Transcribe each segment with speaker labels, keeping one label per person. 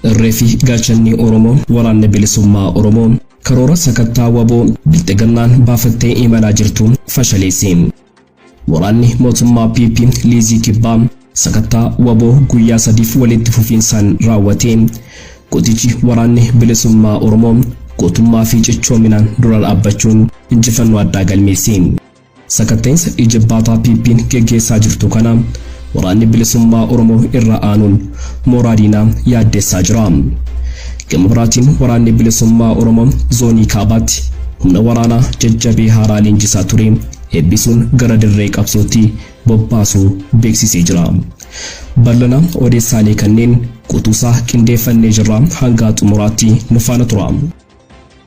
Speaker 1: Reefi gaachanni Oromoo waraanni bilisummaa Oromoo karoora sakattaa waboo bilxiginnaan baafattee imalaa jirtu fashaleesse. Waraanni mootummaa PP Liizii Kibbaa sakattaa waboo guyyaa 3 walitti fufiinsaan raawwate. Gootichi waraanni bilisummaa Oromoo gootummaa fi cichoominaan dura dhaabbachuun injifannoo addaa galmeesse. Sakatteensa ijibbaataa PP geggeessaa jirtu kana waraanni bilisummaa Oromoo irra aanuun mooraa diinaa yaaddeessaa jira. Gama biraatiin waraanni bilisummaa Oromoo zoonii kaabaatti humna waraanaa jajjabee haaraa leenjisaa ture eebbisuun gara dirree qabsootti bobbaasuu beeksisee jira. Bal'ina odeessaalee kanneen guutuusaa qindeeffannee jirra hanga xumuraatti nu faana tura.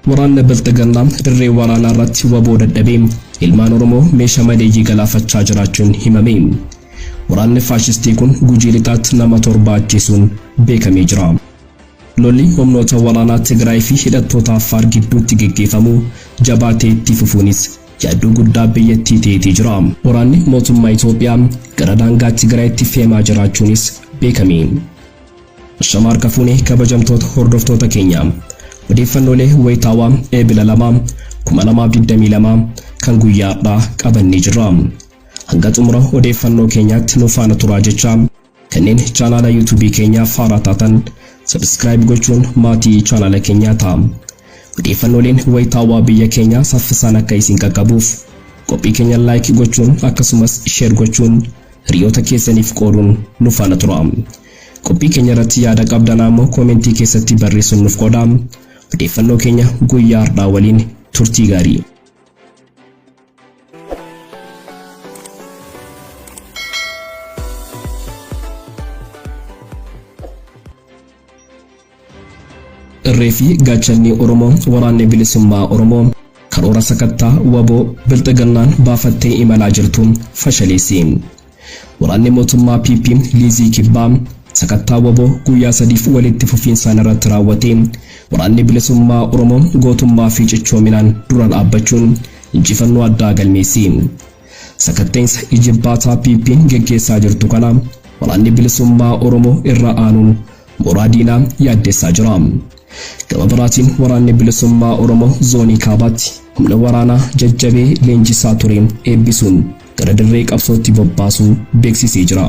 Speaker 1: Waraanni bilxiginnaa dirree waraanaa irratti waboo dadhabee ilmaan Oromoo meeshaa maleeyyii galaafachaa jiraachuun himame. Waraanni faashistii kun Gujii lixaatti nama 7 ajjeesuun beekamee jira. Lolli humnoota waraanaa Tigraay fi hidhattoota Affaar gidduutti geggeeffamu jabaatee itti fufuunis yaaddoo guddaa biyyattii ta'ee jira. Waraanni mootummaa Itoophiyaa gara daangaa Tigraayitti feemaa jiraachuunis beekame. Shamarra kafuunee kabajamtoota hordoftoota keenya odeeffannoolee wayitaawaa eebila 2022 kan guyyaadhaa qabannee jirra. Hanga xumura odeeffannoo keenyaatti nu faana turaa jecha kanneen chaanaala YouTube keenyaa faaraa taatan subscribe gochuun maatii chaanaala keenyaa ta'a. Odeeffannooleen wayitaawaa biyya keenyaa saffisaan akka isin qaqqabuuf qophii keenya like gochuun akkasumas share gochuun hiriyoota keessaniif qooduun nu faana tura. Qophii keenya irratti yaada qabdan ammoo koomentii keessatti barreessuun nuuf qoodaa. Odeeffannoo keenya guyyaa har'aa waliin turtii gaarii. Reefi gaachanni Oromoo waraanni bilisummaa Oromoo karoora sakattaa waboo bilxiginnaan baafattee imalaa jirtu fashaleesse. Waraanni mootummaa PP Liizii Kibbaa sakattaa waboo guyyaa 3 walitti fufiinsaan irratti raawwate. Waraanni bilisummaa Oromoo gootummaa fi cichoominaan dura dhaabbachuun injifannoo addaa galmeesse. Sakatteensa ijibbaataa PP geggeessaa jirtu kana waraanni bilisummaa Oromoo irra aanuun mooraa diinaa yaaddeessaa jira. Gama biraatiin waraanni bilisummaa Oromoo zoonii kaabaatti humna waraanaa jajjabee leenjisaa ture eebbisuun gara dirree qabsootti bobbaasuu beeksisee jira.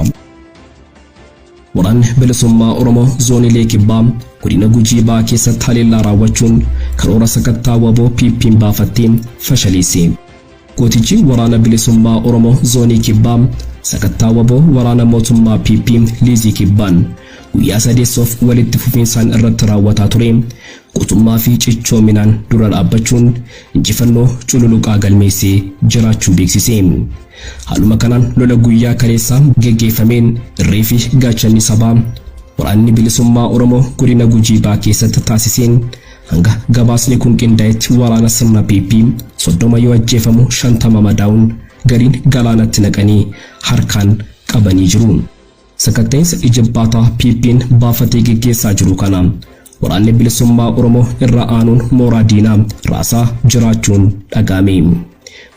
Speaker 1: Waraanni bilisummaa Oromoo zoonii Kibbaa godina Gujii Ba'aa keessatti haleellaa raawwachuun karoora sakattaa waboo PP baafattee fashaleesse. Gootichi waraana bilisummaa Oromoo zoonii Kibbaa sakattaa waboo waraana mootummaa PP Liizii Kibbaan guyyaa 3 walitti fufiinsaan irratti raawwataa ture gootummaa fi cichoominaan dura dhaabbachuun injifannoo cululuqaa galmeessee jiraachuu beeksise. Haaluma kanaan lola guyyaa kaleessaa geggeeffameen reefi gaachanni sabaa waraanni bilisummaa Oromoo godina Gujii Ba'aa keessatti taasiseen hanga gabaasni kun qindaa'etti waraana sirna PP 30 yoo ajjeefamu 50 madaa'uun gariin galaanatti naqanii harkaan qabanii jiru. Sakatteensa ijibbaataa PP baafatee geggeessaa jiru kana waraanni bilisummaa Oromoo irra aanuun mooraa diinaa raasaa jiraachuun dhaga'ame.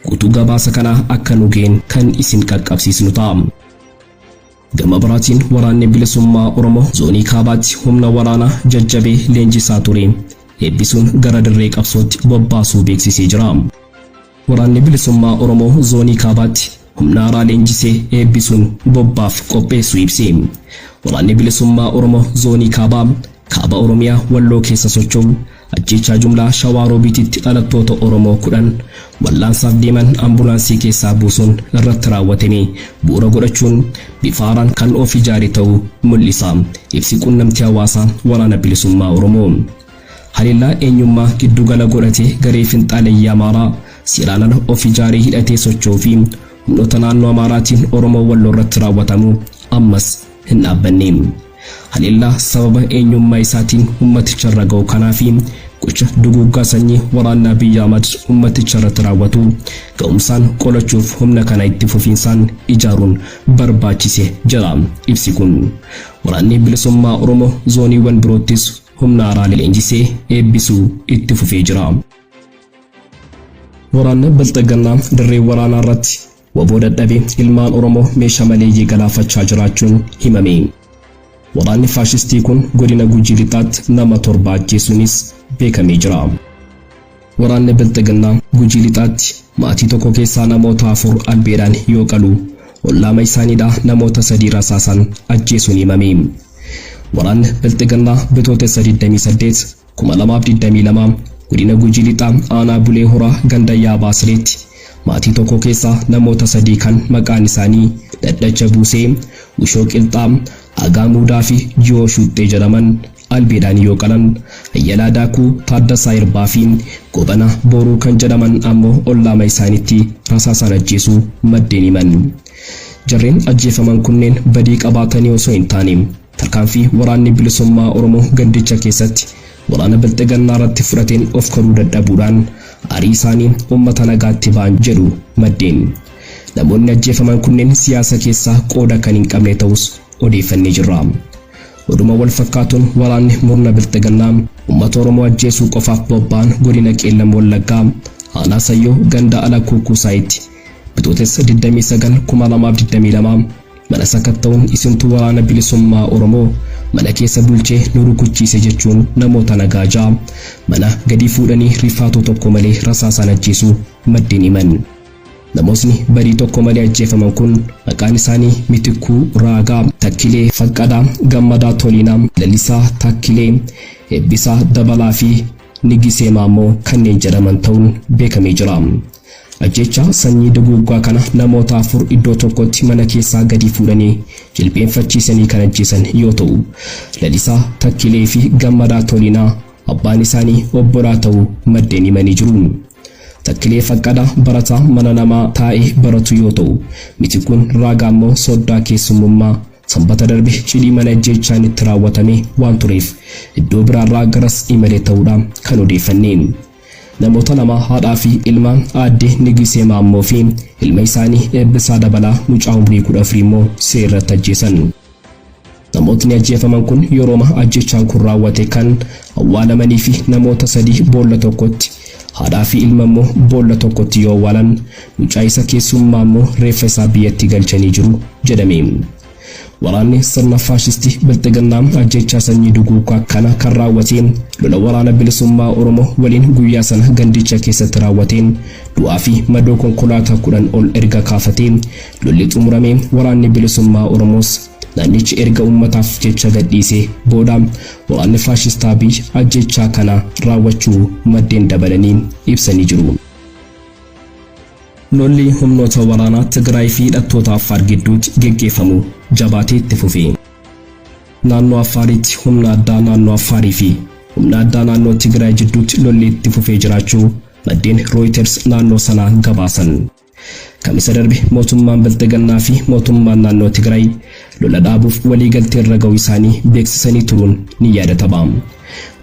Speaker 1: Guutuu gabaasa kana akka nugeen kan isin qaqqabsiisnu ta'a. Gama biraatiin waraanni bilisummaa Oromoo zoonii kaabaatti humna waraanaa jajjabee leenjisaa ture eebbisuun gara dirree qabsootti bobbaasuu beeksisee jira. Waraanni bilisummaa Oromoo zoonii kaabaatti humna haaraa leenjisee eebbisuun bobbaaf qopheessuu ibse. Waraanni bilisummaa Oromoo zoonii kaaba Oromiyaa Walloo keessa socho'u ajjeechaa jumlaa Shawaa Roobiititti dhalattoota Oromoo 10 wallaansaaf deeman ambulaansii keessaa buusuun irratti raawwatame bu'uura godhachuun bifa haaraan kan of ijaare ta'uu mul'isa. Ibsi quunnamtii hawaasaa waraana bilisummaa Oromoo. Haleellaa eenyummaa giddugala godhatee garee finxaaleeyyii Amaaraa seeraan ala of ijaaree hidhatee socho'uu fi humnoota naannoo Amaaraatiin Oromoo Walloo irratti raawwatamu ammas hin dhaabbanne. Haleellaa sababa eenyummaa isaatiin ummaticha irra ga'u kanaaf gocha duguuggaa sanyii waraanaa Abiy Ahmad ummaticha irratti raawwatu ga'umsaan qolachuuf humna kana itti fufiinsaan ijaaruun barbaachise jira. Ibsi kun waraanni bilisummaa Oromoo zooniiwwan biroottis humna haaraa leenjisee eebbisuu itti fufee jira. Waraanni bilxiginnaa dirree waraanaa irratti waboo dadhabee ilmaan Oromoo meeshaa maleeyyii galaafachaa jiraachuun himame. Waraanni faashistii kun godina Gujii lixaatti nama 7 ajjeesuunis beekamee jira. Waraanni Bilxiginnaa Gujii lixaatti maatii tokko keessaa namoota 4 albeedhaan yoo qalu ollaama isaaniidhaa namoota 3 rasaasan ajjeesuun himame. Waraanni Bilxiginnaa bitootessa 28 2022 godina Gujii lixaa aanaa Bulee Horaa ganda Yaabaa Sireetti maatii tokko keessaa namoota 3 kan maqaan isaanii Daddacha Buusee, Ushoo Qilxaa, Agaa Muudaa fi Jiyoo Shuuxxee jedhaman albeedhaan yoo qalan Ayyalaa Daakuu, Taaddasaa Irbaa fi Gobana Booruu kan jedhaman ammoo ollaama isaaniitti rasaasaan ajjeesuu maddeen himan. Jarreen ajjeefaman kunneen badii qabaatanii osoo hin taane tarkaanfii waraanni bilisummaa Oromoo gandicha keessatti waraana Bilxiginnaa irratti fudhateen of koruu dadhabuudhaan aarii isaanii uummata nagaatti ba'an jedhu maddeen. Namoonni ajjeefaman kunneen siyaasa keessaa qooda kan hin qabne ta'us odeeffannee jirra. Oduma wal fakkaatuun waraanni murna Bilxiginnaa uummata Oromoo ajjeesuu qofaaf bobba'an godina Qeellam Wallaggaa aanaa Sayyoo ganda Alakuukuusaayitti bitootessa 29 2022 mana sakatta'uun isintu waraana bilisummaa Oromoo mana keessa bulchee nu rukuchiise jechuun namoota nagaa 6 mana gadi fuudhanii rifaatu tokko malee rasaasaan ajjeesuu maddeen himan. Namootni barii tokko malee ajjeefaman kun maqaan isaanii Mitikuu Raagaa, Takkilee Faqqadaa, Gammadaa Toliinaa, Lalisaa Takkilee, Eebbisaa Dabalaa fi Nigisee Maammoo kanneen jedhaman ta'uun beekamee jira. Ajjeechaa sanyii duguuggaa kana namoota 4 iddoo tokkotti mana keessaa gadi fuudhanii jilbeenfachiisanii kan ajjeesan yoo ta'u, Lalisaa Takkilee fi Gammadaa Toliinaa abbaan isaanii obbolaa ta'uu maddeen himanii jiru. Takkilee Faqqadaa barataa mana namaa taa'ee baratu yoo ta'u, Mitikuun Raagaa ammoo soddaa keessummaa sanbata darbe cidii mana ajjeechaan itti raawwatame waan tureef iddoo biraarraa garas imalee ta'uudhaan kan odeeffanneen. Namoota lama haadhaa fi ilmaan aadde Nigisee Maammoo fi ilma isaanii Eebbisaa Dabalaa mucaa umrii 14 immoo seerratti ajjeesan. Namootni ajjeefaman kun yeroo ajjeechaan kun raawwate kan awwaalamanii fi namoota 3 boolla tokkotti haadhaa fi ilma immoo boolla tokkotti yoo awwaalan mucaa isa keessummaa immoo reeffa isaa biyyatti galchanii jiru jedhame. Waraanni sirna faashistii Bilxiginnaa ajjeechaa sanyii duguuggaa kana kan raawwateen lola waraana bilisummaa Oromoo waliin guyyaa sana gandicha keessatti raawwateen du'aa fi madoo konkolaataa 10 ol erga kaafateen lolli xumuramee waraanni bilisummaa Oromoos naannichi erga uummataaf jecha gadhiisee booda waraanni faashistaa biyya ajjeechaa kana raawwachuu maddeen dabalanii ibsanii jiru. Lolli humnoota waraanaa Tigraay fi hidhattoota Affaar gidduutti geggeeffamu jabaatee itti fufee. Naannoo Affaaritti humna addaa naannoo Affaarii fi humna addaa naannoo Tigraay gidduutti lolli itti fufee jiraachuu maddeen Reuters naannoo sanaa gabaasan. Kamisa darbe mootummaan Bilxiginnaa fi mootummaan naannoo Tigraay lola dhaabuuf waliigaltee irra ga'uu isaanii beeksisanii turuun ni yaadatama.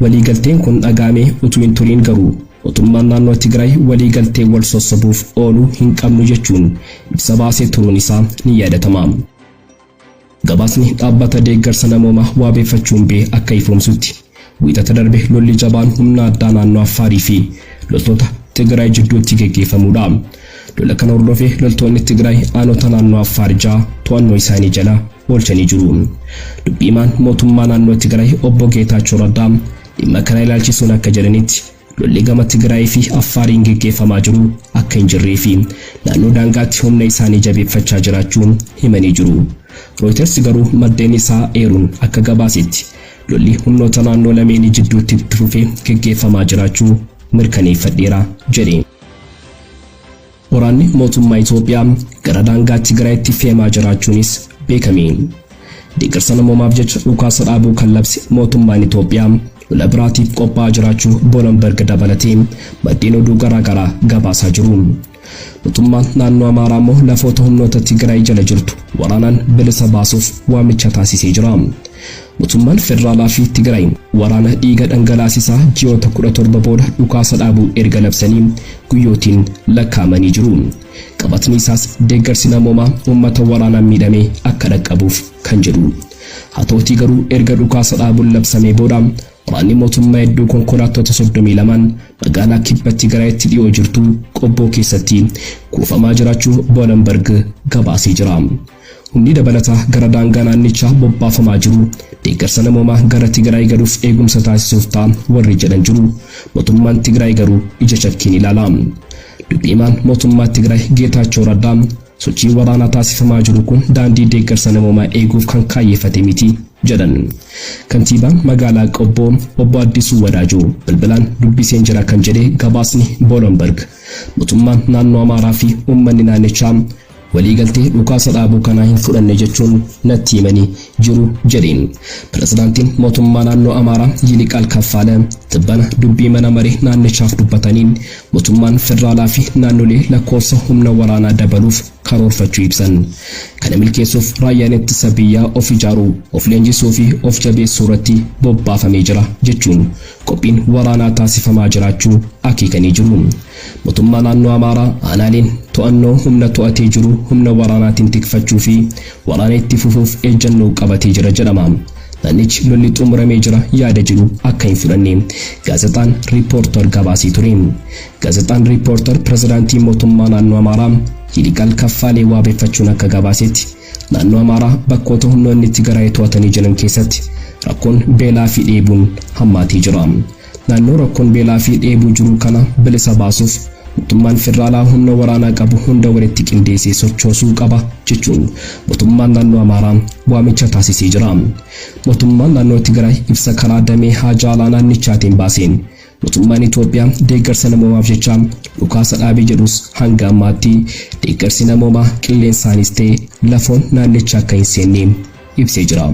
Speaker 1: Waliigalteen kun dhagaamee utuu hin turiin garuu mootummaan naannoo Tigraay waliigaltee wal sossobuuf ooluu hin qabnu jechuun ibsa baasee turuun isaa ni yaadatama. Gabaasni dhaabbata deeggarsa namoomaa waabeeffachuun bee akka ifoomsutti wiixata darbe lolli jabaan humna addaa naannoo Affaarii fi loltoota Tigraay gidduutti geggeeffamuudha. Lola kana hordofee loltoonni Tigraay aanota naannoo Affaar 6 to'annoo isaanii jala oolchanii jiru. Dubbiimaan mootummaa naannoo Tigraay obbo Geetaachoo Raddaa dhimma kana ilaalchisuun akka jedhanitti lolli gama Tigraay fi Affaariin geggeeffamaa jiru akka hin jirree fi naannoo daangaatti humna isaanii jabeeffachaa jiraachuu himanii jiru. Reuters garuu maddeen isaa eeruun akka gabaasetti lolli humnoota naannoo lameenii jidduutti itti fufee geggeeffamaa jiraachuu mirkaneeffadheera jedhe. Waraanni mootummaa Itoophiyaa gara daangaa Tigraayitti fe'amaa jiraachuunis beekame. Deeggarsa namoomaaf jecha dhukaasa dhaabuu kan labse mootummaan Itoophiyaa lola biraatiif qophaa'aa jiraachuu Boolomberg dabalatee maddeen oduu garaagaraa gabaasaa jiru. Mootummaan naannoo Amaaraa immoo lafoota humnoota Tigraay jala jirtu waraanaan bilisa baasuuf waamicha taasisee jira. Mootummaan federaalaa fi Tigraay waraana dhiiga dhangalaasisaa ji'oota 17 booda dhukaasa dhaabuu erga labsanii guyyootiin lakkaa'amanii jiru. Qabatni isaas deeggarsi namoomaa uummata waraanaan miidhame akka dhaqqabuuf kan jedhu. Haa ta'utii garuu erga dhukaasa dhaabuun labsamee booda waraanni mootummaa hedduu konkolaattota 32 magaalaa kibba Tigraayitti dhiyoo jirtu qobboo keessatti kuufamaa jiraachuu Boolomberg gabaasee jira. Humni dabalataa gara daangaa naannichaa bobbaafamaa jiru deeggarsa namoomaa gara Tigraay galuuf eegumsa taasisuuf ta'a warri jedhan jiru. Mootummaan Tigraay garuu ija shakkiin ilaala. Dubbiimaan mootummaa Tigraay Geetaachoo Raddaa sochii waraanaa taasifamaa jiru kun daandii deeggarsa namoomaa eeguuf kan kaayeffate miti jedhan. Kantiibaan magaalaa Qobboo obbo Addisuu Wadaajoo bilbilaan dubbiseen jira kan jedhe gabaasni Bloomberg. Mootummaan naannoo Amaaraa fi uummanni naannichaa waliigaltee dhukaasa dhaabuu kana hin fudhanne jechuun natti himanii jiru jedheen. Pirezidaantiin mootummaa naannoo Amaaraa Yiliqaal Kaffaale tibbana dubbii mana maree naannichaaf dubbataniin mootummaan federaalaa fi naannolee lakkoofsa humna waraanaa dabaluuf karoorfachuu ibsan. Kana milkeessuuf raayyaan ittisa biyyaa of ijaaruu, of leenjisuu fi of jabeessuu irratti bobbaafamee jira jechuun qophiin waraanaa taasifamaa jiraachuu akeekanii jiru. Mootummaa naannoo Amaaraa aanaaleen to'annoo humna to'atee jiru humna waraanaatiin tikfachuu fi waraana itti fufuuf ejjennoo qabatee jira jedhama. Naannichi lolli xumuramee jira yaada jiru akka hin fudhanne gaazexaan Riippoortar gabaasee ture. Gaazexaan Riippoortar pirezidaantii mootummaa naannoo Amaaraa Yiliqaal Kaffaalee waabeeffachuun akka gabaasetti naannoo Amaaraa bakkoota humnoonni Tigraay to'atanii jiran keessatti rakkoon beelaa fi dheebuun hammaatee jira. Naannoo rakkoon beelaa fi dheebuu jiru kana bilisa baasuuf mootummaan federaalaa humna waraanaa qabu hunda walitti qindeessee sochoosuu qaba jechuun mootummaan naannoo Amaaraa waamicha taasisee jira. Mootummaan naannoo Tigraay ibsa karaa damee haajaalaa naannichaatiin baaseen mootummaan Itoophiyaa deeggarsa namoomaaf jecha dhukaasa dhaabee jedhus hanga ammaatti deeggarsi namoomaa qilleensaanis ta'e lafoon naannichaa akka hin seenne ibsee jira.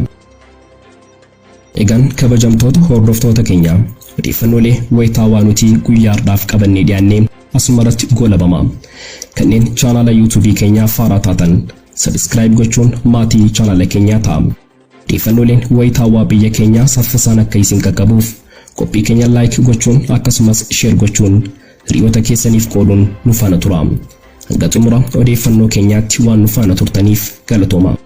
Speaker 1: Egaan kabajamtoota hordoftoota keenya odeeffannoolee wayitaawaa nuti guyyaadhaaf qabannee dhiyaannee asumarratti goolabama. Kanneen chaanala YouTube keenyaa faaraa taatan subscribe gochuun maatii chaanala keenyaa ta'a. Odeeffannooleen wayitaawaa biyya keenyaa saffisaan akka isin qaqqabuuf qophii keenya like gochuun akkasumas share gochuun hiriyoota keessaniif qooduun nu faana tura. Hanga xumura odeeffannoo keenyaatti waan nu faana turtaniif galatooma.